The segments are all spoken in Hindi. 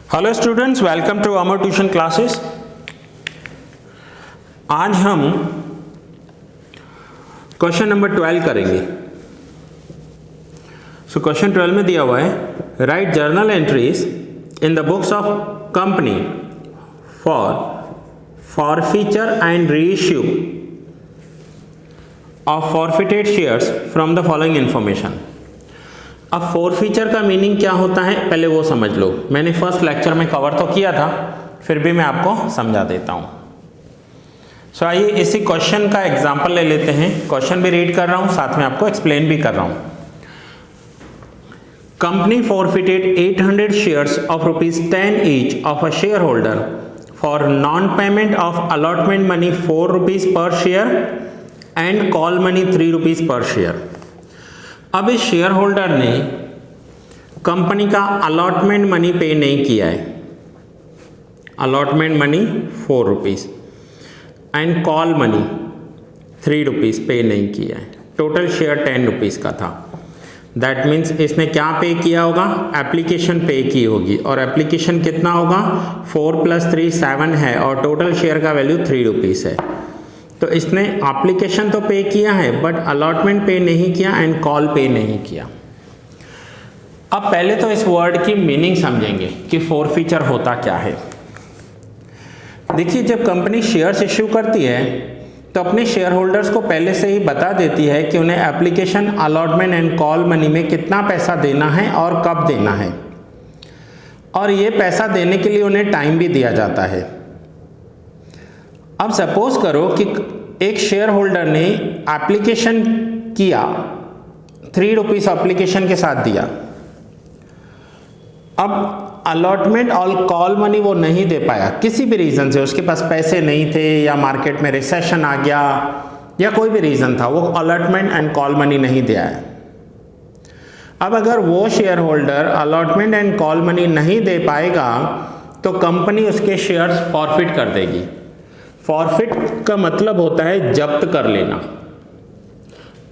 Hello students, welcome to Amar tuition classes. आज हम क्वेश्चन नंबर 12 करेंगे। सो क्वेश्चन 12 में दिया हुआ है, right journal entries in the books of company for feature and reissue of forfeited shares from the following information. अब फॉरफीचर का मीनिंग क्या होता है पहले वो समझ लो। मैंने फर्स्ट लेक्चर में कवर तो किया था, फिर भी मैं आपको समझा देता हूं। सो आइए इसी क्वेश्चन का एग्जांपल ले लेते हैं। क्वेश्चन भी रीड कर रहा हूं, साथ में आपको एक्सप्लेन भी कर रहा हूं। Company forfeited 800 shares of ₹10 each of a share holder for non payment of allotment money ₹4 पर शेयर एंड कॉल मनी ₹3 पर शेयर। अब इस शेयर होल्डर ने कंपनी का अलॉटमेंट मनी पे नहीं किया है, allotment money ₹4 and call money ₹3 पे नहीं किया है। टोटल शेयर ₹10 का था। दैट मीन्स इसने क्या पे किया होगा, एप्लीकेशन पे की होगी, और एप्लीकेशन कितना होगा, 4 + 3 7 है, और टोटल शेयर का वैल्यू ₹3 है। तो इसने एप्लीकेशन तो पे किया है बट अलॉटमेंट पे नहीं किया एंड कॉल पे नहीं किया। अब पहले तो इस वर्ड की मीनिंग समझेंगे कि फॉरफीचर होता क्या है। देखिए, जब कंपनी शेयर्स इश्यू करती है तो अपने शेयर होल्डर्स को पहले से ही बता देती है कि उन्हें application, allotment and call money में कितना पैसा देना है और कब देना है, और ये पैसा देने के लिए उन्हें टाइम भी दिया जाता है। अब सपोज करो कि एक शेयर होल्डर ने एप्लीकेशन किया, ₹3 एप्लीकेशन के साथ दिया। अब अलॉटमेंट और कॉल मनी वो नहीं दे पाया किसी भी रीज़न से, उसके पास पैसे नहीं थे या मार्केट में रिसेशन आ गया या कोई भी रीज़न था, वो अलॉटमेंट एंड कॉल मनी नहीं दिया है। अब अगर वो share holder allotment and call money नहीं दे पाएगा तो कंपनी उसके शेयर्स फॉरफिट कर देगी। फॉरफिट का मतलब होता है जब्त कर लेना।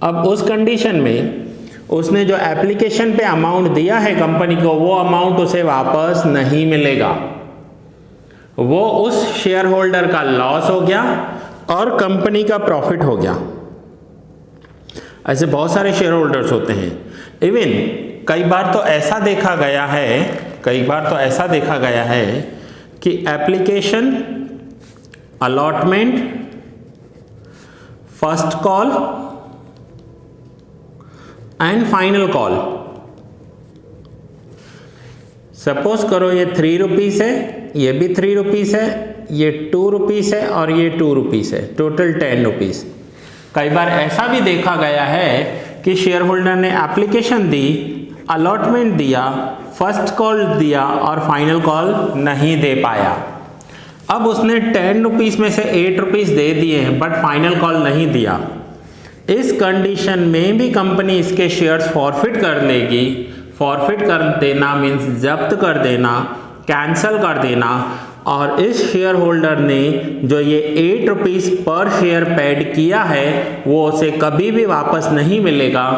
अब उस कंडीशन में उसने जो एप्लीकेशन पे अमाउंट दिया है कंपनी को, वो अमाउंट उसे वापस नहीं मिलेगा। वो उस शेयर होल्डर का लॉस हो गया और कंपनी का प्रॉफिट हो गया। ऐसे बहुत सारे शेयर होल्डर्स होते हैं। इवन कई बार तो ऐसा देखा गया है कि application, allotment, first call and final call, suppose करो ये ₹3 है, ये भी ₹3 है, ये ₹2 है और ये ₹2 है, टोटल ₹10। कई बार ऐसा भी देखा गया है कि शेयर होल्डर ने एप्लीकेशन दी, अलॉटमेंट दिया, फर्स्ट कॉल दिया और फाइनल कॉल नहीं दे पाया। अब उसने ₹10 में से ₹8 दे दिए हैं बट फाइनल कॉल नहीं दिया। इस कंडीशन में भी कंपनी इसके शेयर्स फॉरफिट कर लेगी। फॉरफिट कर देना मीन्स जब्त कर देना, कैंसल कर देना, और इस शेयर होल्डर ने जो ये ₹8 पर शेयर पेड किया है वो उसे कभी भी वापस नहीं मिलेगा।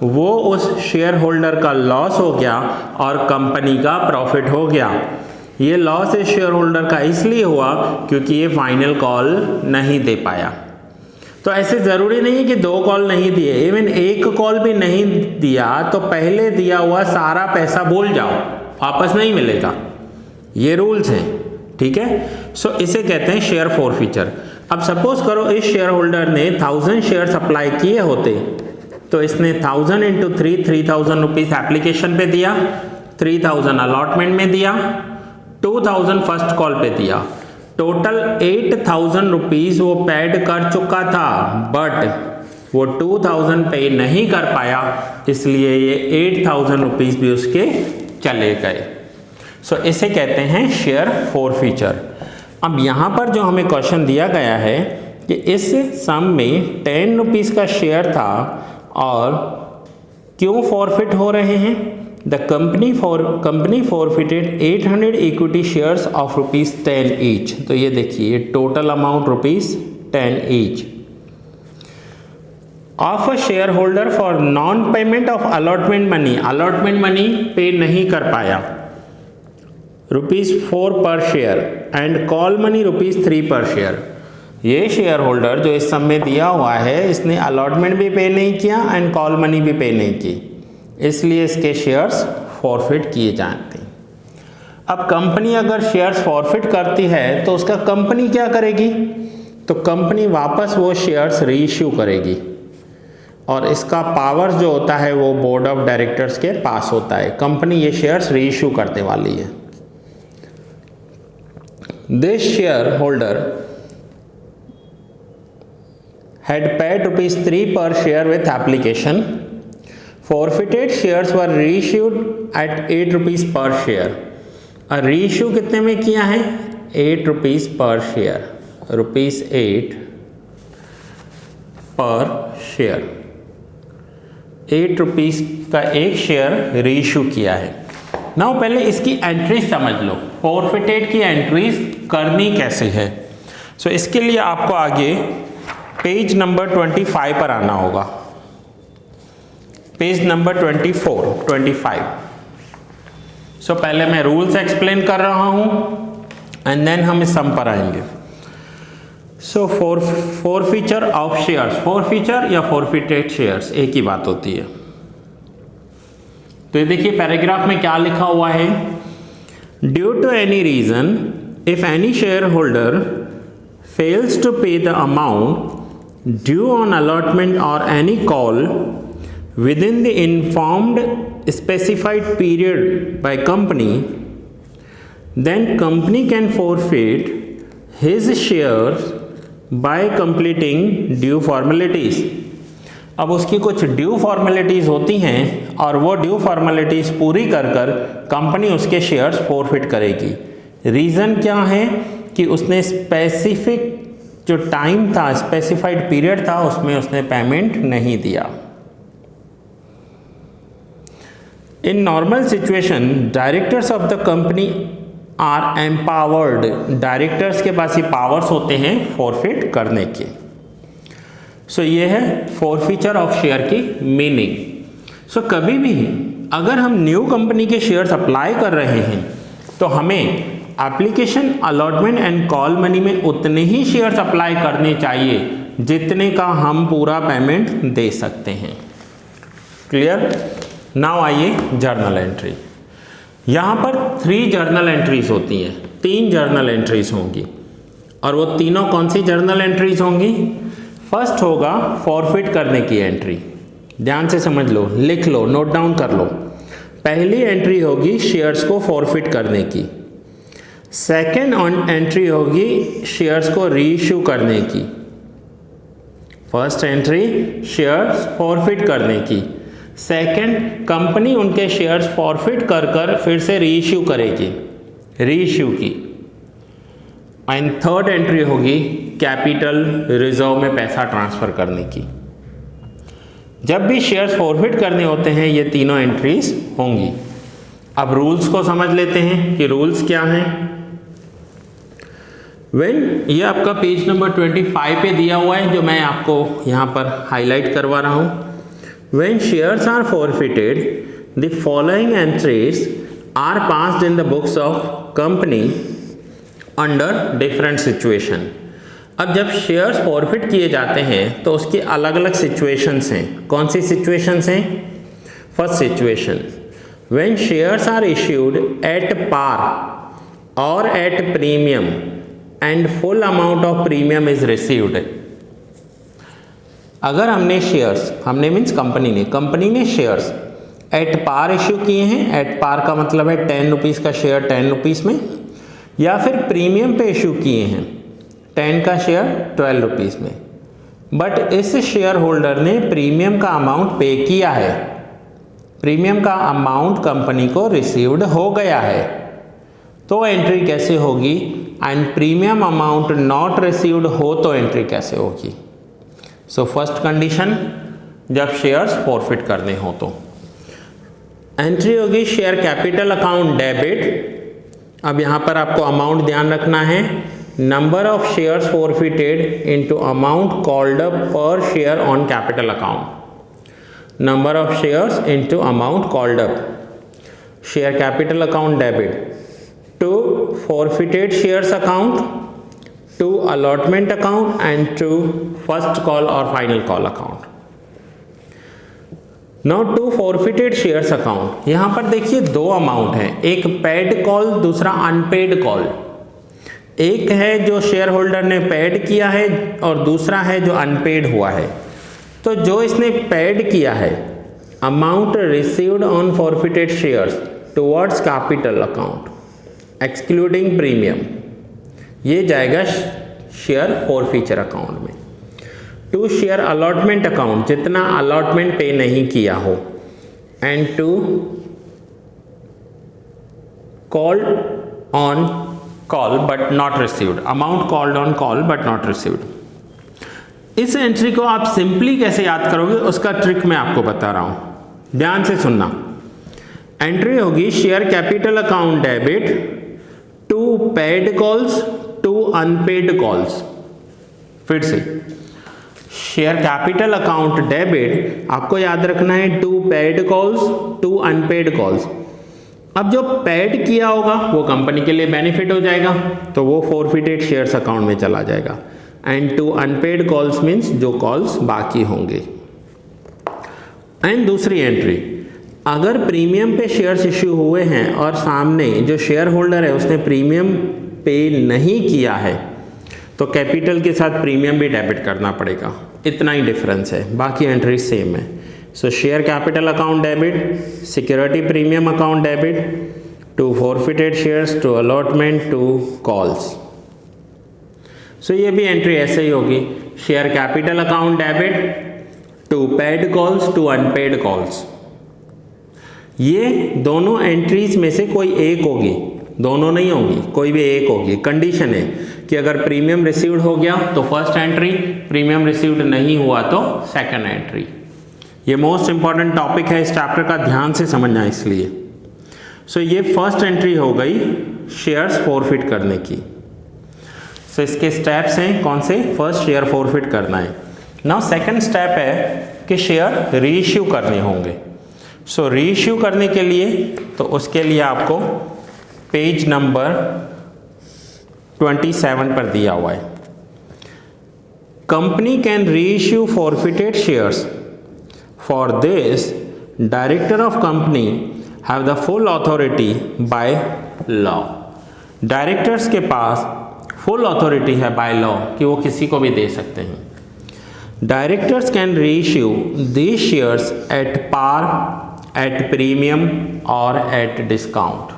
वो उस शेयर होल्डर का लॉस हो गया और कंपनी का प्रॉफिट हो गया। ये लॉस इस शेयर होल्डर का इसलिए हुआ क्योंकि ये फाइनल कॉल नहीं दे पाया। तो ऐसे ज़रूरी नहीं है कि 2 कॉल नहीं दिए, इवन 1 कॉल भी नहीं दिया तो पहले दिया हुआ सारा पैसा भूल जाओ, वापस नहीं मिलेगा। ये रूल्स हैं, ठीक है। सो इसे कहते हैं शेयर फॉरफीचर। अब सपोज करो इस शेयर होल्डर ने 1000 शेयर अप्लाई किए होते तो इसने 1000 × 3 ₹3000 एप्लीकेशन पे दिया, 3000 अलॉटमेंट में दिया, 2000 फर्स्ट कॉल पे दिया। टोटल ₹8000 वो पेड कर चुका था बट वो 2000 पे नहीं कर पाया, इसलिए ये ₹8000 भी उसके चले गए। सो इसे कहते हैं शेयर फॉरफीचर। अब यहाँ पर जो हमें क्वेश्चन दिया गया है कि इस सम में ₹10 का शेयर था और क्यों फॉरफिट हो रहे हैं। The company forfeited 800 equity shares of ₹10 each। तो ये देखिए total amount ₹10 each of a share holder for non payment of allotment money. Allotment money पे नहीं कर पाया, ₹4 पर शेयर एंड कॉल मनी ₹3 पर शेयर। ये शेयर होल्डर जो इस सम में दिया हुआ है, इसने अलॉटमेंट भी पे नहीं किया एंड कॉल मनी भी पे नहीं की, इसलिए इसके शेयर्स फॉरफिट किए जाते हैं। अब कंपनी अगर शेयर्स फॉरफिट करती है तो उसका कंपनी क्या करेगी? तो कंपनी वापस वो शेयर्स रीइश्यू करेगी और इसका पावर जो होता है वो बोर्ड ऑफ डायरेक्टर्स के पास होता है। कंपनी ये शेयर्स रीइश्यू करने वाली है। This share holder had paid ₹3 per share with application. Forfeited shares were reissued at ₹8 per share. और रीइश्यू कितने में किया है? ₹8 पर शेयर, ₹8 पर शेयर, ₹8 का एक शेयर रीइश्यू किया है। नाउ पहले इसकी एंट्रीज समझ लो, फॉरफिटेड की एंट्रीज करनी कैसे है। सो इसके लिए आपको आगे पेज नंबर 25 पर आना होगा, पेज नंबर 25। सो पहले मैं रूल्स एक्सप्लेन कर रहा हूं एंड देन हम इस सम पर आएंगे। सो फॉरफीचर ऑफ शेयर्स, फॉरफीचर या फॉरफिटेड शेयर्स एक ही बात होती है। तो ये देखिए पैराग्राफ में क्या लिखा हुआ है, due to any reason if any share holder fails to pay the amount due on allotment or any call within the informed specified period by company, then company can forfeit his shares by completing due formalities. अब उसकी कुछ ड्यू फॉर्मेलिटीज़ होती हैं और वो ड्यू फॉर्मेलिटीज़ पूरी कर कर कंपनी उसके शेयर्स फॉरफिट करेगी। रीज़न क्या है कि उसने स्पेसिफिक जो टाइम था, स्पेसिफाइड पीरियड था, उसमें उसने पेमेंट नहीं दिया। In normal situation directors of the company are empowered, directors के पास ये पावर्स होते हैं फॉरफिट करने के। सो ये है फॉरफीचर ऑफ शेयर की मीनिंग। सो कभी भी अगर हम न्यू कंपनी के शेयर्स अप्लाई कर रहे हैं तो हमें application, allotment and call money में उतने ही शेयर्स अप्लाई करने चाहिए जितने का हम पूरा पेमेंट दे सकते हैं। क्लियर? नाउ आइए जर्नल एंट्री। यहाँ पर 3 जर्नल एंट्रीज होती हैं, 3 जर्नल एंट्रीज होंगी और वो तीनों कौन सी जर्नल एंट्रीज होंगी? फर्स्ट होगा फॉरफिट करने की एंट्री, ध्यान से समझ लो, लिख लो, नोट डाउन कर लो। पहली एंट्री होगी शेयर्स को फॉरफिट करने की। सेकेंड एंट्री होगी शेयर्स को रीइश्यू करने की। फर्स्ट एंट्री शेयर्स फॉरफिट करने की, सेकेंड कंपनी उनके शेयर्स फॉरफिट कर कर फिर से रीइश्यू करेगी, रीइश्यू की। एंड थर्ड एंट्री होगी कैपिटल रिजर्व में पैसा ट्रांसफर करने की। जब भी शेयर्स फॉरफिट करने होते हैं ये तीनों एंट्रीज होंगी। अब रूल्स को समझ लेते हैं कि रूल्स क्या हैं। ये आपका पेज नंबर 25 पे दिया हुआ है जो मैं आपको यहाँ पर हाईलाइट करवा रहा हूँ। When shares are forfeited the following entries are passed in the books of company under different situation. अब जब शेयर्स फॉरफिट किए जाते हैं तो उसकी अलग अलग सिचुएशंस हैं। कौन सी सिचुएशंस हैं? First situation, when shares are issued at par और at premium and full amount of premium is received. अगर हमने शेयर्स, हमने मीन्स कंपनी ने शेयर्स एट पार इश्यू किए हैं, एट पार का मतलब है ₹10 का शेयर ₹10 में, या फिर प्रीमियम पे इश्यू किए हैं 10 का शेयर ₹12 में, बट इस शेयर होल्डर ने प्रीमियम का अमाउंट पे किया है, प्रीमियम का अमाउंट कंपनी को रिसीव्ड हो गया है, तो एंट्री कैसे होगी? And premium amount not received हो तो एंट्री कैसे होगी? सो फर्स्ट कंडीशन, जब शेयर्स फॉरफिट करने हो तो एंट्री होगी शेयर कैपिटल अकाउंट डेबिट। अब यहाँ पर आपको अमाउंट ध्यान रखना है, number of shares forfeited into amount called up per share on capital account, number of shares into amount called up, share capital account debit. To forfeited shares account, to allotment account and to first call और final call account. Now to forfeited shares account, यहां पर देखिए दो अमाउंट हैं, एक पेड कॉल, दूसरा अनपेड कॉल। एक है जो शेयर होल्डर ने पेड किया है और दूसरा है जो अनपेड हुआ है। तो जो इसने पेड किया है, amount received on forfeited shares towards capital account excluding premium, ये जाएगा शेयर फॉरफीचर अकाउंट में। टू शेयर अलॉटमेंट अकाउंट, जितना अलॉटमेंट पे नहीं किया हो, and to called on call but not received, amount called on call but not received. इस एंट्री को आप सिंपली कैसे याद करोगे उसका ट्रिक मैं आपको बता रहा हूं, ध्यान से सुनना। एंट्री होगी share capital account debit to paid calls to unpaid calls. फिर से शेयर कैपिटल अकाउंट डेबिट, आपको याद रखना है to paid calls to unpaid calls. अब जो पेड किया होगा वो कंपनी के लिए बेनिफिट हो जाएगा, तो वो फॉरफिटेड शेयर्स अकाउंट में चला जाएगा। And to unpaid calls means जो कॉल्स बाकी होंगे। एंड दूसरी एंट्री, अगर प्रीमियम पे शेयर्स इश्यू हुए हैं और सामने जो शेयर होल्डर है उसने प्रीमियम पे नहीं किया है, तो कैपिटल के साथ प्रीमियम भी डेबिट करना पड़ेगा। इतना ही डिफरेंस है, बाकी एंट्री सेम है। So share capital account debit, security premium account debit, to forfeited shares, to allotment, to calls. So ये भी एंट्री ऐसे ही होगी, share capital account debit to paid calls to unpaid calls. ये दोनों एंट्रीज में से कोई एक होगी, दोनों नहीं होगी, कोई भी एक होगी। कंडीशन है कि अगर प्रीमियम रिसीव्ड हो गया तो फर्स्ट एंट्री, प्रीमियम रिसीव्ड नहीं हुआ तो सेकंड एंट्री। ये मोस्ट इंपॉर्टेंट टॉपिक है इस चैप्टर का, ध्यान से समझना इसलिए। सो ये फर्स्ट एंट्री हो गई शेयर्स फॉरफिट करने की। सो इसके स्टेप्स हैं कौन से? फर्स्ट शेयर फॉरफिट करना है। नाउ सेकंड स्टेप है कि शेयर रीइश्यू करने होंगे। सो रीइश्यू करने के लिए तो उसके लिए आपको पेज नंबर 27 पर दिया हुआ है, company can reissue forfeited shares. For this director of company have the full authority by law. Directors के पास फुल अथॉरिटी है बाय लॉ कि वो किसी को भी दे सकते हैं। Directors can reissue these shares at par, at premium और एट डिस्काउंट।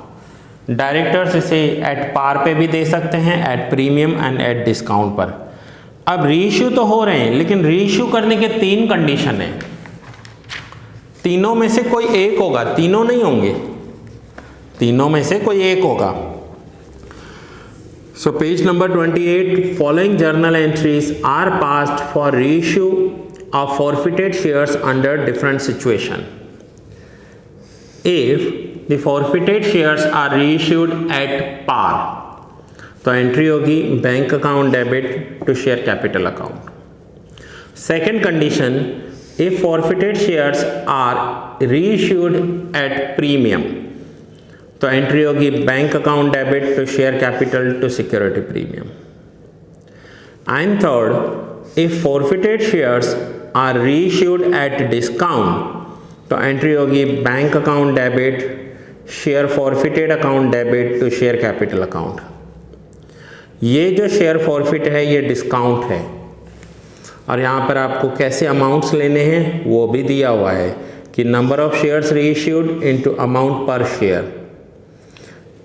डायरेक्टर्स इसे एट पार पे भी दे सकते हैं, at premium and at discount पर। अब रीइश्यू तो हो रहे हैं, लेकिन रीइश्यू करने के 3 कंडीशन हैं। तीनों में से कोई एक होगा, तीनों नहीं होंगे, तीनों में से कोई एक होगा। So page number 28, following journal entries are passed for reissue of forfeited shares under different situation. If the forfeited shares are reissued at par, तो एंट्री होगी bank account debit to share capital account. Second condition, if forfeited shares are reissued at premium, तो एंट्री होगी bank account debit to share capital to security premium. And third, if forfeited shares are reissued at discount, तो एंट्री होगी bank account debit share forfeited account debit to share capital account. ये जो शेयर फॉरफिट है ये डिस्काउंट है, और यहाँ पर आपको कैसे अमाउंट्स लेने हैं वो भी दिया हुआ है कि number of shares reissued into amount per share,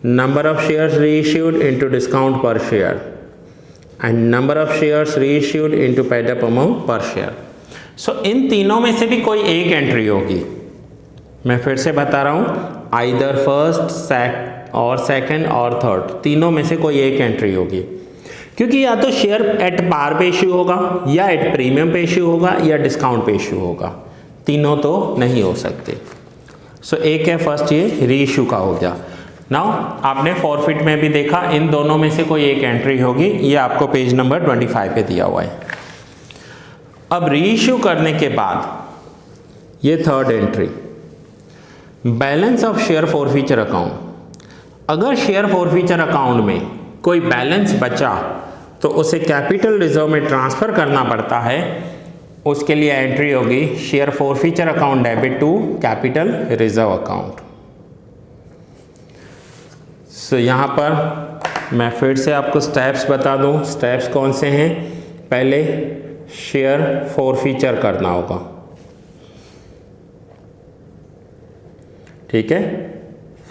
number of shares reissued into discount per share, and number of shares reissued into paid up amount per share. So इन तीनों में से भी कोई एक एंट्री होगी। मैं फिर से बता रहा हूँ, आइदर फर्स्ट और सेकंड और थर्ड, तीनों में से कोई एक एंट्री होगी, क्योंकि या तो शेयर एट पार पे इश्यू होगा, या एट प्रीमियम पे इश्यू होगा, या डिस्काउंट पे इश्यू होगा, तीनों तो नहीं हो सकते। सो एक है फर्स्ट, ये रीइश्यू का हो गया। नाउ आपने फॉरफिट में भी देखा, इन दोनों में से कोई एक एंट्री होगी, ये आपको पेज नंबर 25 पे दिया हुआ है। अब रीइश्यू करने के बाद ये third entry, balance of share forfeiture account. अगर शेयर फॉरफीचर अकाउंट में कोई बैलेंस बचा तो उसे कैपिटल रिजर्व में ट्रांसफ़र करना पड़ता है। उसके लिए एंट्री होगी share forfeiture account debit to capital reserve account. So यहाँ पर मैं फिर से आपको स्टेप्स बता दूँ। स्टेप्स कौन से हैं? पहले शेयर फॉरफीचर करना होगा, ठीक है,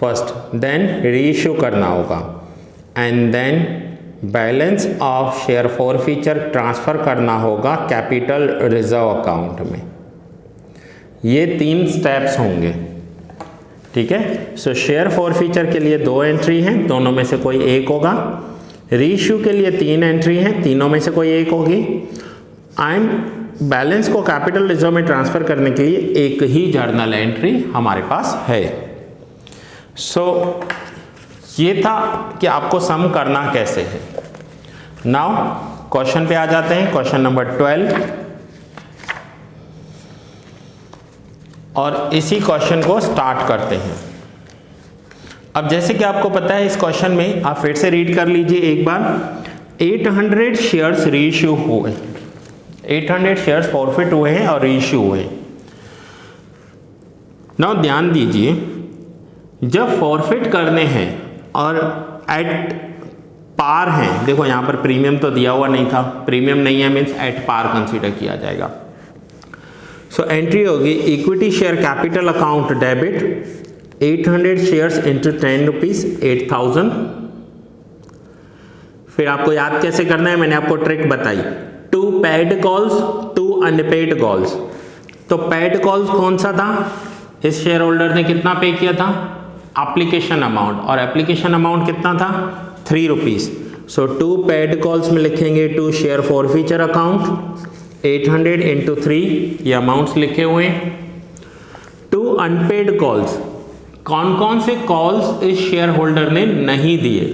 फर्स्ट, देन रीइश्यू करना होगा, and then balance of share forfeiture transfer करना होगा कैपिटल रिजर्व अकाउंट में। ये 3 स्टेप्स होंगे, ठीक है। सो शेयर फॉरफीचर के लिए 2 एंट्री हैं, दोनों में से कोई एक होगा। रीइश्यू के लिए 3 एंट्री हैं, तीनों में से कोई एक होगी। एंड बैलेंस को कैपिटल रिजर्व में ट्रांसफ़र करने के लिए एक ही जर्नल एंट्री हमारे पास है। सो ये था कि आपको सम करना कैसे है। नाउ क्वेश्चन पे आ जाते हैं, क्वेश्चन नंबर 12, और इसी क्वेश्चन को स्टार्ट करते हैं। अब जैसे कि आपको पता है इस क्वेश्चन में, आप फिर से रीड कर लीजिए एक बार। 800 शेयर्स रीइश्यू हुए, 800 शेयर्स फॉरफिट हुए हैं और रीइश्यू हुए। नाउ ध्यान दीजिए, जब फॉरफिट करने हैं और एट पार हैं, देखो यहाँ पर प्रीमियम तो दिया हुआ नहीं था, प्रीमियम नहीं है मीन्स एट पार कंसीडर किया जाएगा। सो एंट्री होगी equity share capital account debit 800 shares into 10 rupees 8000। फिर आपको याद कैसे करना है, मैंने आपको ट्रिक बताई। 2 पेड कॉल्स, 2 अनपेड कॉल्स। तो पेड कॉल्स कौन सा था? इस शेयर होल्डर ने कितना पे किया था? एप्लीकेशन अमाउंट, और एप्लीकेशन अमाउंट कितना था? 3 रुपीज। सो 2 पेड कॉल्स में लिखेंगे to share forfeiture account 800 into 3, ये अमाउंट्स लिखे हुए हैं। 2 अनपेड कॉल्स, कौन कौन से कॉल्स इस शेयर होल्डर ने नहीं दिए?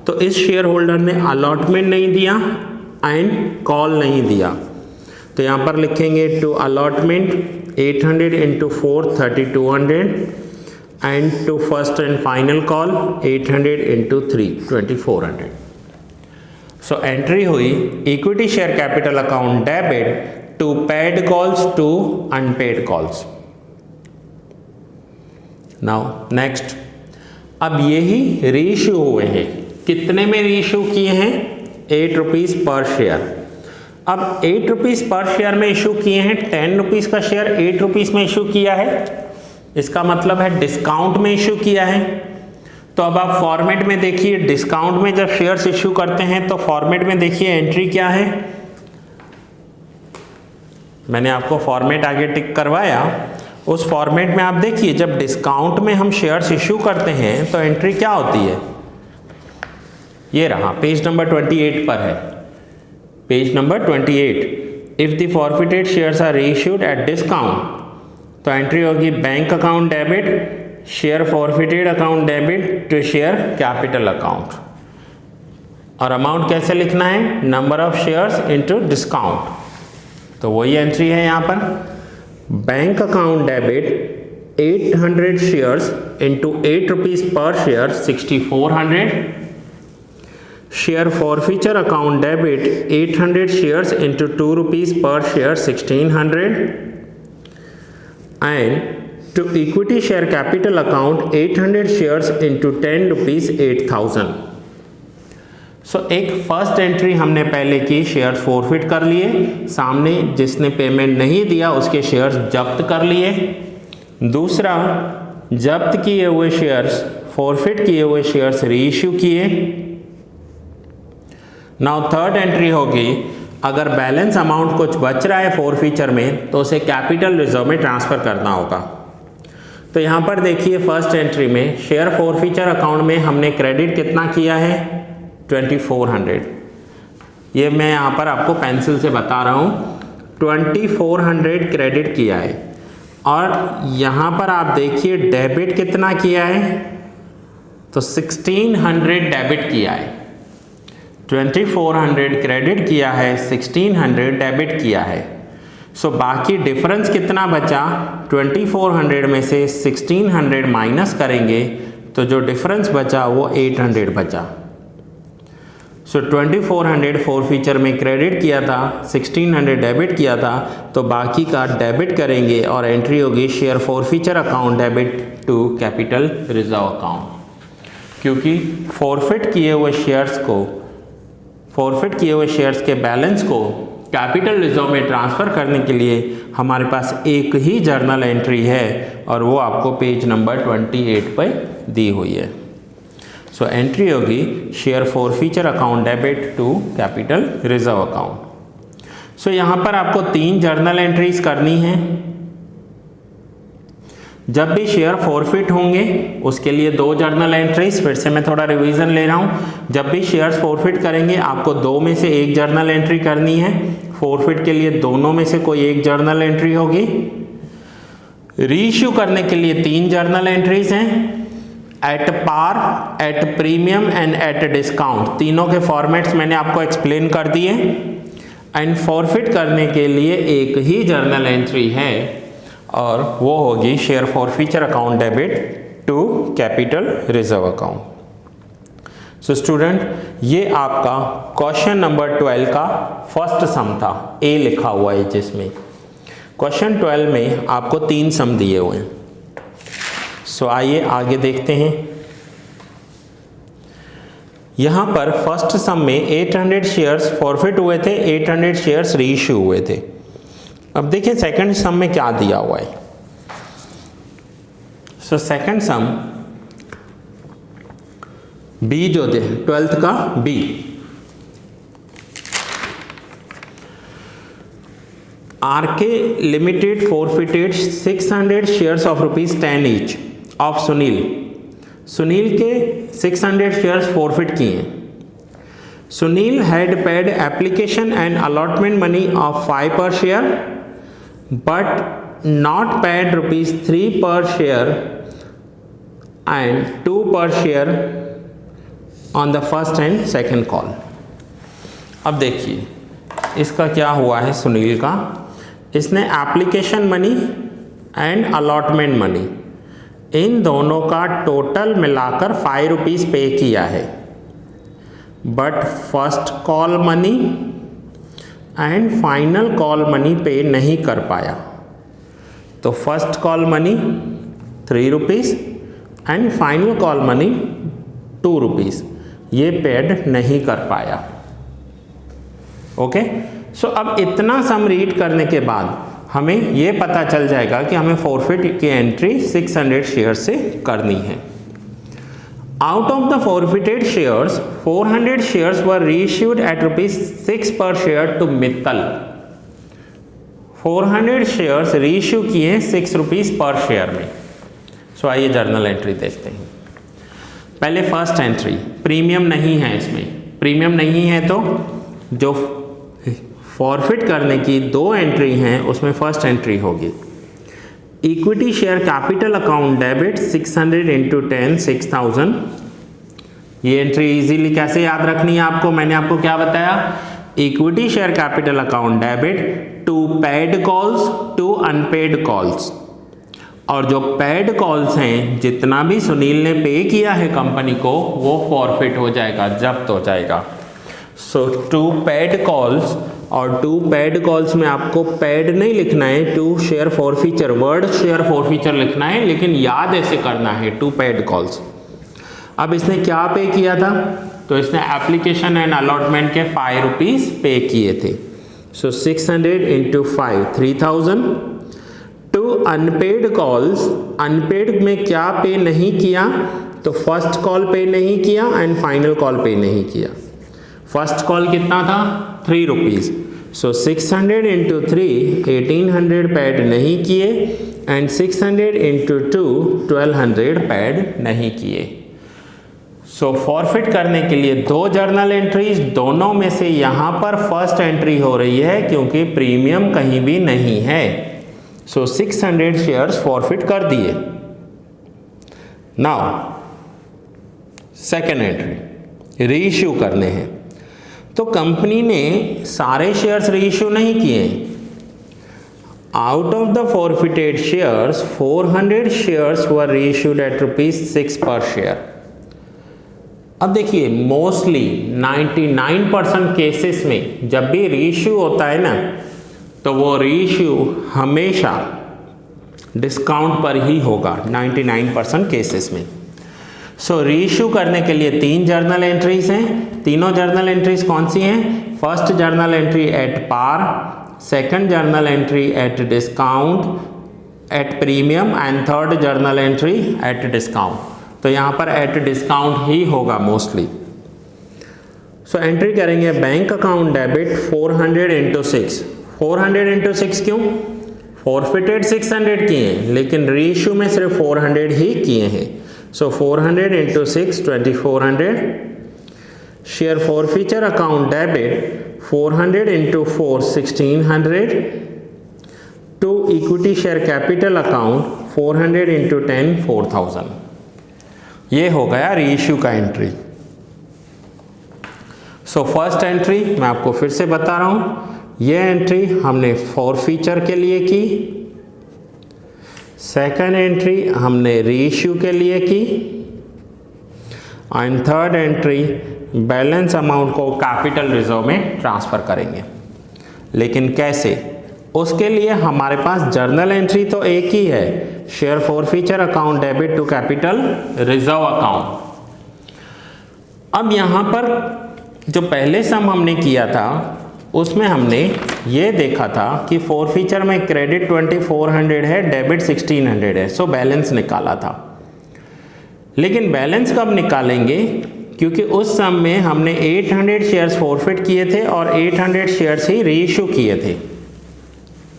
तो इस शेयर होल्डर ने अलॉटमेंट नहीं दिया एंड कॉल नहीं दिया, तो यहाँ पर लिखेंगे to allotment 800 into 4 3200 and to first and final call 800 into 3 2400। So entry हुई equity share capital account debit to paid calls to unpaid calls. Now next, अब यही रीइश्यू हुए हैं, कितने में रीइश्यू किए हैं? 8 रुपीज पर शेयर। अब 8 रुपीज पर शेयर में इशू किए हैं, 10 रुपीज का शेयर 8 रुपीज में इशू किया है, इसका मतलब है डिस्काउंट में इशू किया है। तो अब आप फॉर्मेट में देखिए, डिस्काउंट में जब शेयर्स इशू करते हैं तो फॉर्मेट में देखिए एंट्री क्या है। मैंने आपको फॉर्मेट आगे टिक करवाया, उस फॉर्मेट में आप देखिए जब डिस्काउंट में हम शेयर्स इशू करते हैं तो एंट्री क्या होती है? ये रहा, पेज नंबर 28 पर है, page number 28। If the forfeited shares are reissued at discount, तो एंट्री होगी bank account debit share forfeited account debit to share capital account. और अमाउंट कैसे लिखना है? Number of shares into discount. तो वही एंट्री है यहाँ पर, bank account debit 800 shares into 8 rupees per share 6400। Share forfeiture account debit 800 shares into 2 rupees per share 1600 and to equity share capital account 800 shares into 10 rupees 8000। सो एक फर्स्ट एंट्री हमने पहले की, शेयर फॉरफिट कर लिए, सामने जिसने पेमेंट नहीं दिया उसके शेयर्स जब्त कर लिए। दूसरा, जब्त किए हुए शेयर्स, फॉरफिट किए हुए शेयर्स रीइश्यू किए। नाउ थर्ड एंट्री होगी, अगर बैलेंस अमाउंट कुछ बच रहा है फॉरफीचर में तो उसे कैपिटल रिजर्व में ट्रांसफ़र करना होगा। तो यहाँ पर देखिए फर्स्ट एंट्री में शेयर फॉरफीचर अकाउंट में हमने क्रेडिट कितना किया है? 2400। ये मैं यहाँ पर आपको पेंसिल से बता रहा हूँ, 2400 क्रेडिट किया है। और यहाँ पर आप देखिए डेबिट कितना किया है? तो 1600 डेबिट किया है। 2400 क्रेडिट किया है, 1600 डेबिट किया है। सो बाकी डिफरेंस कितना बचा? 2400 में से 1600 माइनस करेंगे तो जो डिफरेंस बचा वो 800 बचा। सो 2400 फोरफीचर में क्रेडिट किया था, 1600 डेबिट किया था, तो बाकी का डेबिट करेंगे और एंट्री होगी share forfeiture account debit to capital reserve account. क्योंकि फोरफिट किए हुए शेयर्स के बैलेंस को कैपिटल रिजर्व में ट्रांसफ़र करने के लिए हमारे पास एक ही जर्नल एंट्री है और वो आपको पेज नंबर 28 पर दी हुई है। सो एंट्री होगी share forfeiture account debit to capital reserve account. So यहाँ पर आपको 3 जर्नल एंट्रीज करनी है। जब भी शेयर फॉरफिट होंगे उसके लिए 2 जर्नल एंट्रीज, फिर से मैं थोड़ा रिवीजन ले रहा हूँ। जब भी शेयर्स फॉरफिट करेंगे आपको 2 में से 1 जर्नल एंट्री करनी है। फॉरफिट के लिए दोनों में से कोई एक जर्नल एंट्री होगी। रीइश्यू करने के लिए 3 जर्नल एंट्रीज हैं, at par, at premium and at discount. तीनों के फॉर्मेट्स मैंने आपको एक्सप्लेन कर दिए। एंड फॉरफिट करने के लिए एक ही जर्नल एंट्री है और वो होगी share forfeiture account debit to capital reserve account. So student, ये आपका क्वेश्चन नंबर 12 का फर्स्ट सम था, ए लिखा हुआ है जिसमें। क्वेश्चन 12 में आपको 3 सम दिए हुए हैं। सो आइए आगे देखते हैं। यहां पर फर्स्ट सम में 800 शेयर्स फॉरफिट हुए थे, 800 शेयर्स रीइश्यू हुए थे। अब देखिए सेकंड सम में क्या दिया हुआ है। सो सेकंड सम बी जो दे 12th का B, RK limited forfeited 600 shares of ₹10 each of Sunil. Sunil के 600 शेयर्स फॉरफिट किए हैं। Sunil had paid application and allotment money of 5 per share but not paid ₹3 पर शेयर एंड 2 पर share on the first and second call. अब देखिए इसका क्या हुआ है सुनील का। इसने application money and allotment money in दोनों का टोटल मिलाकर ₹5 पे किया है, but first call money and final call money पे नहीं कर पाया। तो first call money ₹3 and final call money ₹2 ये पेड नहीं कर पाया। ओके, सो अब इतना सम रीड करने के बाद हमें ये पता चल जाएगा कि हमें फॉरफिट की एंट्री 600 शेयर से करनी है। Out of the forfeited shares 400 shares were reissued at ₹6 per share to Mittal. 400 shares reissue किए ₹6 पर शेयर में। सो आइए जर्नल एंट्री देखते हैं। पहले फर्स्ट एंट्री, प्रीमियम नहीं है इसमें। प्रीमियम नहीं है तो जो फॉरफिट करने की 2 एंट्री हैं उसमें फर्स्ट एंट्री होगी equity share capital account debit 600 × 10 6000। ये एंट्री इजीली कैसे याद रखनी है आपको, मैंने आपको क्या बताया, equity share capital account debit to paid calls to unpaid calls. और जो पेड कॉल्स हैं जितना भी सुनील ने पे किया है कंपनी को वो फॉरफिट हो जाएगा, जब्त हो जाएगा। सो टू पेड कॉल्स, और टू पेड कॉल्स में आपको पेड नहीं लिखना है, to share forfeiture, word share forfeiture लिखना है, लेकिन याद ऐसे करना है टू पेड कॉल्स। अब इसने क्या पे किया था, तो इसने एप्लीकेशन एंड अलॉटमेंट के ₹5 पे किए थे। सो 600 × 5 3000। टू अनपेड कॉल्स, अनपेड में क्या पे नहीं किया, तो फर्स्ट कॉल पे नहीं किया एंड फाइनल कॉल पे नहीं किया। फर्स्ट कॉल कितना था, ₹3। सो 600 × 3 1800 पेड नहीं किए एंड 600 × 2 1200 पेड नहीं किए। सो फॉरफिट करने के लिए 2 जर्नल एंट्रीज, दोनों में से यहां पर फर्स्ट एंट्री हो रही है क्योंकि प्रीमियम कहीं भी नहीं है। सो 600 शेयर्स फॉरफिट कर दिए। नाउ सेकेंड एंट्री, रीइश्यू करने हैं। तो कंपनी ने सारे शेयर्स रीइश्यू नहीं किए, Out of the forfeited shares, 400 shares were reissued at ₹6 per share. अब देखिए मोस्टली 99% केसेस में जब भी रीइश्यू होता है ना, तो वो रीइश्यू हमेशा डिस्काउंट पर ही होगा 99% केसेस में। सो रीइश्यू करने के लिए 3 जर्नल एंट्रीज हैं। तीनों जर्नल एंट्रीज कौन सी हैं? First journal entry at par, second journal entry at discount at premium and third journal entry at discount. तो यहाँ पर एट डिस्काउंट ही होगा मोस्टली। सो एंट्री करेंगे bank account debit 400 into 6। 400 into 6 क्यों? फॉरफिटेड 600 किए हैं लेकिन रीइश्यू में सिर्फ 400 ही किए हैं। So 400 into 6 2400। Share forfeiture account debit 400 into 4 1600। To equity share capital account 400 into 10 4000। ये हो गया रीइश्यू का एंट्री। सो फर्स्ट एंट्री मैं आपको फिर से बता रहा हूं, ये एंट्री हमने फॉरफीचर के लिए की, सेकंड एंट्री हमने रीइश्यू के लिए की, and third entry balance amount को कैपिटल रिजर्व में ट्रांसफर करेंगे। लेकिन कैसे? उसके लिए हमारे पास जर्नल एंट्री तो एक ही है, share forfeiture account debit to capital reserve account. अब यहां पर जो पहले सम हमने किया था उसमें हमने ये देखा था कि फॉरफीचर में क्रेडिट 2400 है, डेबिट 1600 है। सो बैलेंस निकाला था। लेकिन बैलेंस कब निकालेंगे? क्योंकि उस सम में हमने 800 शेयर्स फॉरफिट किए थे और 800 शेयर्स ही रीइश्यू किए थे।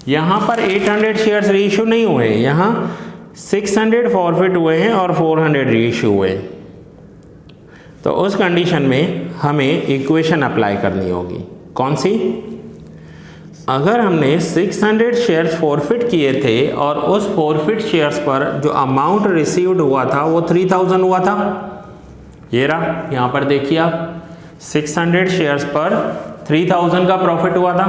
यहाँ पर 800 शेयर्स रीइश्यू नहीं हुए, यहाँ 600 फॉरफिट हुए हैं और 400 रीइश्यू हुए। तो उस कंडीशन में हमें इक्वेशन अप्लाई करनी होगी। कौन सी? अगर हमने 600 शेयर्स फॉरफिट किए थे और उस फॉरफिट शेयर्स पर जो अमाउंट रिसीव्ड हुआ था वो 3000 हुआ था, ये रहा यहाँ पर देखिए आप, 600 शेयर्स पर 3000 का प्रॉफिट हुआ था।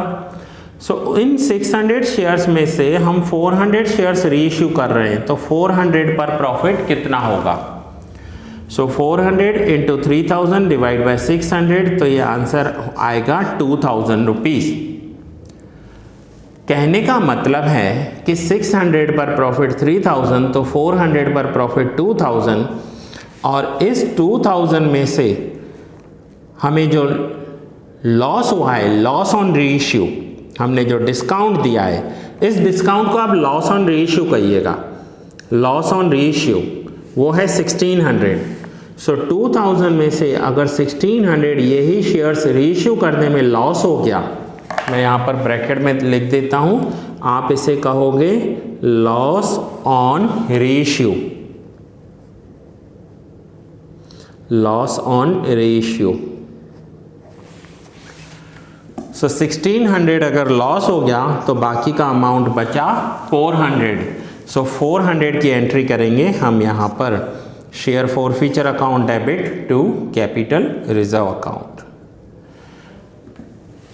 सो इन 600 शेयर्स में से हम 400 शेयर्स रीइश्यू कर रहे हैं, तो 400 पर प्रॉफिट कितना होगा? सो 400 इंटू 3000 डिवाइड बाई 600, तो ये आंसर आएगा 2000 रुपीज। कहने का मतलब है कि 600 पर प्रॉफिट 3000, तो 400 पर प्रॉफिट 2000, और इस 2000 में से हमें जो लॉस हुआ है, लॉस ऑन रीइश्यू, हमने जो डिस्काउंट दिया है, इस डिस्काउंट को आप लॉस ऑन रीइश्यू कहिएगा। लॉस ऑन रीइश्यू वो है 1600। सो 2000 में से अगर 1600 यही शेयर्स रीइश्यू करने में लॉस हो गया, मैं यहाँ पर ब्रैकेट में लिख देता हूँ, आप इसे कहोगे loss on reissue. Loss on reissue. So 1600 अगर लॉस हो गया तो बाकी का अमाउंट बचा 400। सो 400 की एंट्री करेंगे हम यहाँ पर, share forfeiture account debit to capital reserve account.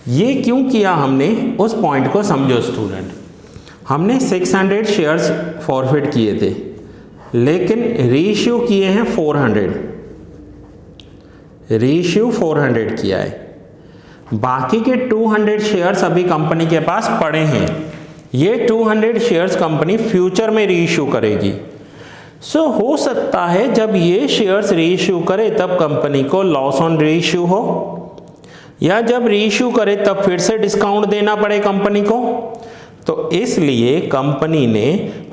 ये क्यों किया हमने, उस पॉइंट को समझो स्टूडेंट। हमने 600 शेयर्स फॉरफिट किए थे लेकिन रीइश्यू किए हैं 400, रीइश्यू 400 किया है। बाकी के 200 शेयर्स अभी कंपनी के पास पड़े हैं। ये 200 शेयर्स कंपनी फ्यूचर में रीइश्यू करेगी। सो हो सकता है जब ये शेयर्स रीइश्यू करे तब कंपनी को लॉस ऑन रीइश्यू हो, या जब रीइश्यू करे तब फिर से डिस्काउंट देना पड़े कंपनी को। तो इसलिए कंपनी ने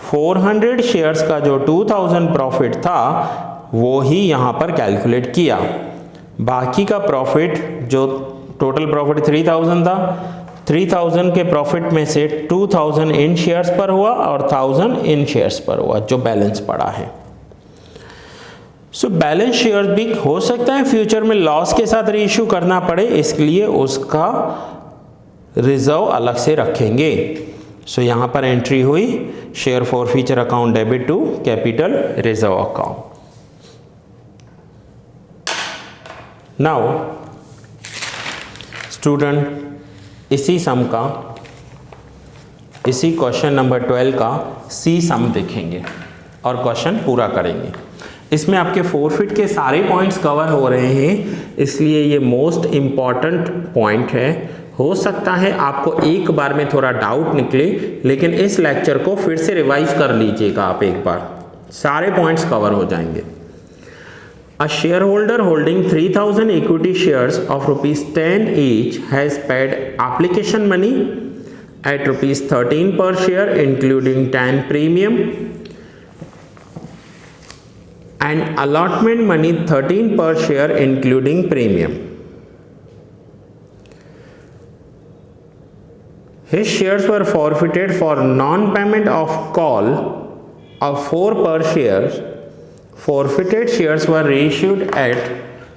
400 शेयर्स का जो 2000 प्रॉफिट था वो ही यहाँ पर कैलकुलेट किया। बाकी का प्रॉफिट, जो टोटल प्रॉफिट 3000 था, 3000 के प्रॉफिट में से 2000 इन शेयर्स पर हुआ और 1000 इन शेयर्स पर हुआ, जो बैलेंस पड़ा है। सो बैलेंस शेयर भी हो सकता है फ्यूचर में लॉस के साथ रीइश्यू करना पड़े, इसलिए उसका रिजर्व अलग से रखेंगे। सो यहाँ पर एंट्री हुई share forfeiture account debit to capital reserve account. Now student, इसी सम का इसी क्वेश्चन नंबर 12 का सी सम देखेंगे और क्वेश्चन पूरा करेंगे। इसमें आपके फोरफिट के सारे पॉइंट्स कवर हो रहे हैं, इसलिए ये मोस्ट इम्पॉर्टेंट पॉइंट है। हो सकता है आपको एक बार में थोड़ा डाउट निकले, लेकिन इस लेक्चर को फिर से रिवाइज कर लीजिएगा आप एक बार, सारे पॉइंट्स कवर हो जाएंगे। A shareholder holding 3000 equity shares of ₹10 each has paid application money at ₹13 per share including 10 premium and allotment money 13 per share including premium. His shares were forfeited for non-payment of call of 4 per shares. Forfeited shares were reissued at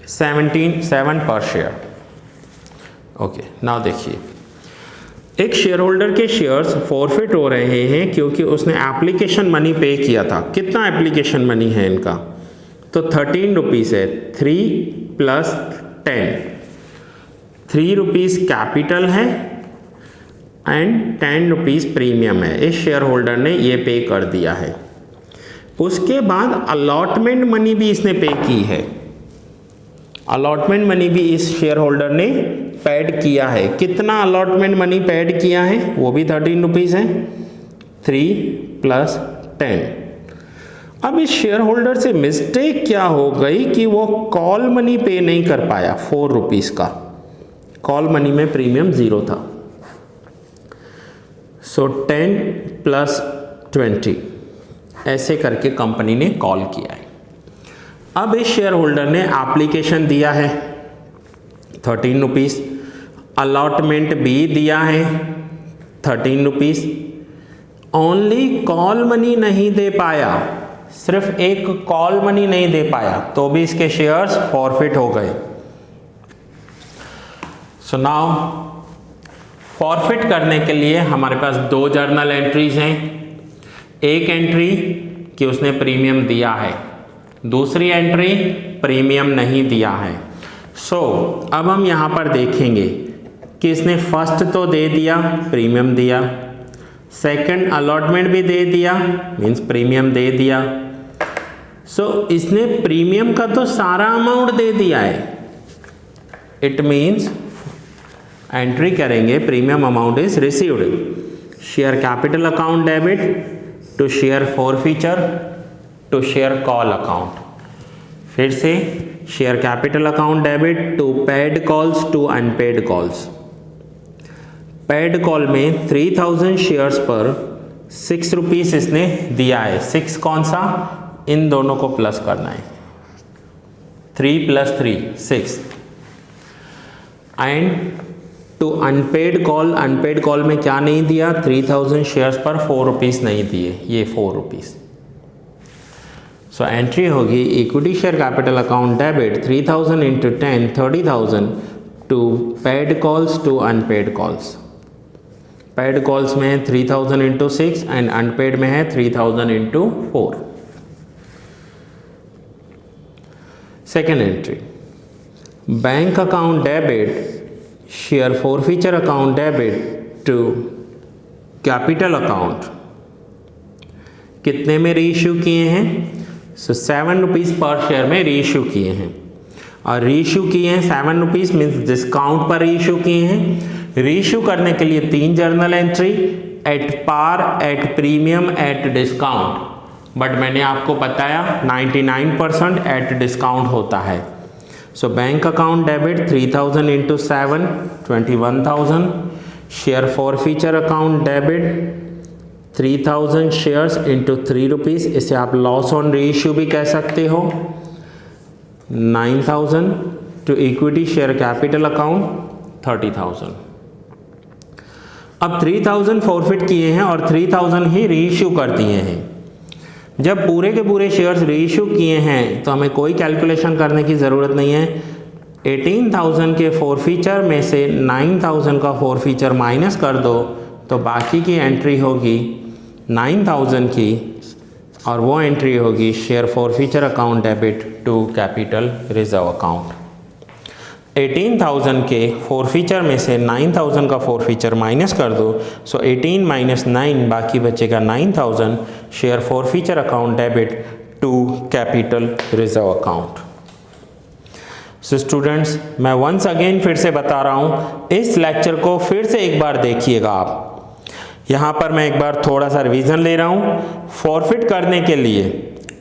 7 per share. Okay, now देखिए, एक शेयर होल्डर के शेयर्स फॉरफिट हो रहे हैं क्योंकि उसने एप्लीकेशन मनी पे किया था। कितना एप्लीकेशन मनी है इनका? तो 13 रुपीज़ है, 3 + 10, 3 रुपीज़ कैपिटल है एंड 10 रुपीज़ प्रीमियम है। इस शेयर होल्डर ने ये पे कर दिया है। उसके बाद अलॉटमेंट मनी भी इसने पे की है। अलॉटमेंट मनी भी इस शेयर होल्डर ने पेड किया है। कितना अलॉटमेंट मनी पेड किया है? वो भी 13 रुपीज़ है, 3 + 10। अब इस शेयर होल्डर से मिस्टेक क्या हो गई कि वो कॉल मनी पे नहीं कर पाया 4 रुपीज़ का। कॉल मनी में प्रीमियम 0 था। सो 10 + 20 ऐसे करके कंपनी ने कॉल किया है। अब इस शेयर होल्डर ने एप्लीकेशन दिया है 13 रुपीज़, अलॉटमेंट भी दिया है 13 रुपीज़, ओनली कॉल मनी नहीं दे पाया, सिर्फ एक कॉल मनी नहीं दे पाया, तो भी इसके शेयर्स फॉरफिट हो गए। सो नाउ फॉरफिट करने के लिए हमारे पास 2 जर्नल एंट्रीज हैं। एक एंट्री कि उसने प्रीमियम दिया है, दूसरी एंट्री प्रीमियम नहीं दिया है। सो अब हम यहाँ पर देखेंगे कि इसने फर्स्ट तो दे दिया, प्रीमियम दिया, सेकंड अलॉटमेंट भी दे दिया, मीन्स प्रीमियम दे दिया। सो इसने प्रीमियम का तो सारा अमाउंट दे दिया है। इट मीन्स एंट्री करेंगे premium amount is received, share capital account debit to share forfeiture to share call account. फिर से share capital account debit to paid calls to unpaid calls. Paid call में 3000 शेयर्स पर 6 रुपीज़ इसने दिया है। 6 कौन सा? इन दोनों को प्लस करना है, 3 + 3 6। And to unpaid call, unpaid call में क्या नहीं दिया? 3000 शेयर्स पर 4 रुपीज़ नहीं दिए, ये 4 रुपीज़। सो एंट्री होगी equity share capital account debit 3000 × 10 30,000 to paid calls to unpaid calls. Paid calls में है 3000 × 6 एंड अनपेड में है 3000 × 4। Second entry bank account debit share forfeiture account debit to capital account. कितने में रीइश्यू किए हैं? सो 7 रुपीज़ पर शेयर में रीइश्यू किए हैं, और रीइश्यू किए हैं 7 रुपीज़ मीन्स डिस्काउंट पर रीइश्यू किए हैं। रीइश्यू करने के लिए 3 journal entry, at par, at premium, at discount. But मैंने आपको बताया 99% एट डिस्काउंट होता है। So bank account debit 3000 × 7 21,000, share forfeiture account debit 3000 shares × 3 rupees, इसे आप लॉस ऑन रीइश्यू भी कह सकते हो, 9,000 to equity share capital account 30,000। अब 3000 फॉरफिट किए हैं और 3000 ही रीइश्यू कर दिए हैं। जब पूरे के पूरे शेयर्स रीइश्यू किए हैं तो हमें कोई कैलकुलेशन करने की ज़रूरत नहीं है। 18,000 के फॉरफीचर में से 9,000 का फॉरफीचर माइनस कर दो तो बाकी की एंट्री होगी 9,000 की, और वो एंट्री होगी share forfeiture account debit to capital reserve account. 18,000 के फोरफीचर में से 9,000 का फोरफीचर माइनस कर दो, सो 18 माइनस 9 बाकी बचेगा 9,000। Share forfeiture account debit to capital reserve account. So students, मैं वंस अगेन फिर से बता रहा हूँ, इस लेक्चर को फिर से एक बार देखिएगा आप। यहाँ पर मैं एक बार थोड़ा सा रिवीजन ले रहा हूँ। फॉरफिट करने के लिए,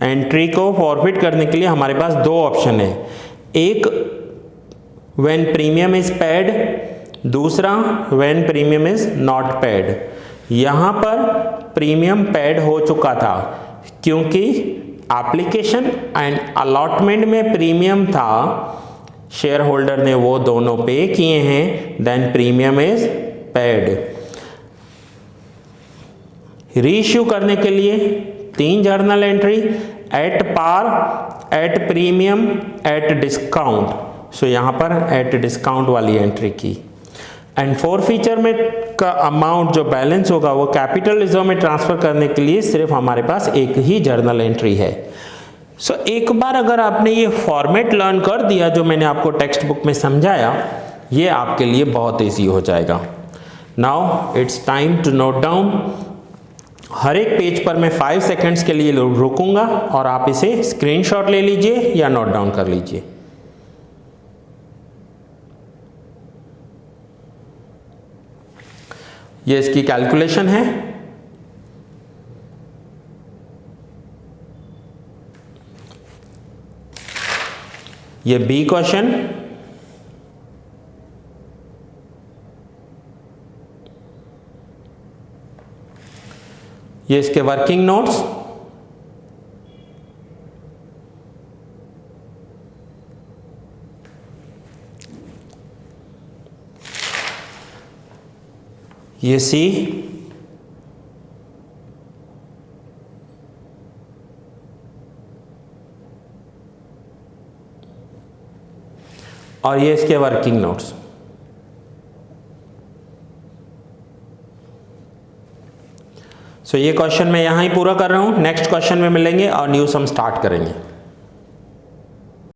एंट्री को फॉरफिट करने के लिए हमारे पास दो ऑप्शन है, एक व्हेन प्रीमियम इज पेड, दूसरा when premium is not paid. यहाँ पर प्रीमियम पेड हो चुका था क्योंकि एप्लीकेशन एंड अलॉटमेंट में प्रीमियम था, शेयर होल्डर ने वो दोनों पे किए हैं, then premium is paid. Reissue करने के लिए 3 journal entry, at par, at premium, at discount. So यहाँ पर एट डिस्काउंट वाली एंट्री की। एंड फोरफीचर में का अमाउंट जो बैलेंस होगा वो कैपिटल रिजर्व में ट्रांसफर करने के लिए सिर्फ हमारे पास एक ही जर्नल एंट्री है। सो एक बार अगर आपने ये फॉर्मेट लर्न कर दिया जो मैंने आपको टेक्स्ट बुक में समझाया, ये आपके लिए बहुत ईजी हो जाएगा। Now it's time to note down. हर एक पेज पर मैं 5 सेकेंड्स के लिए रुकूंगा और आप इसे स्क्रीनशॉट ले लीजिए या नोट डाउन कर लीजिए। ये इसकी कैलकुलेशन है। ये बी क्वेश्चन, ये इसके वर्किंग नोट्स, ये सी, और ये इसके वर्किंग नोट्स। सो ये क्वेश्चन मैं यहां ही पूरा कर रहा हूं। नेक्स्ट क्वेश्चन में मिलेंगे और न्यू सम स्टार्ट करेंगे।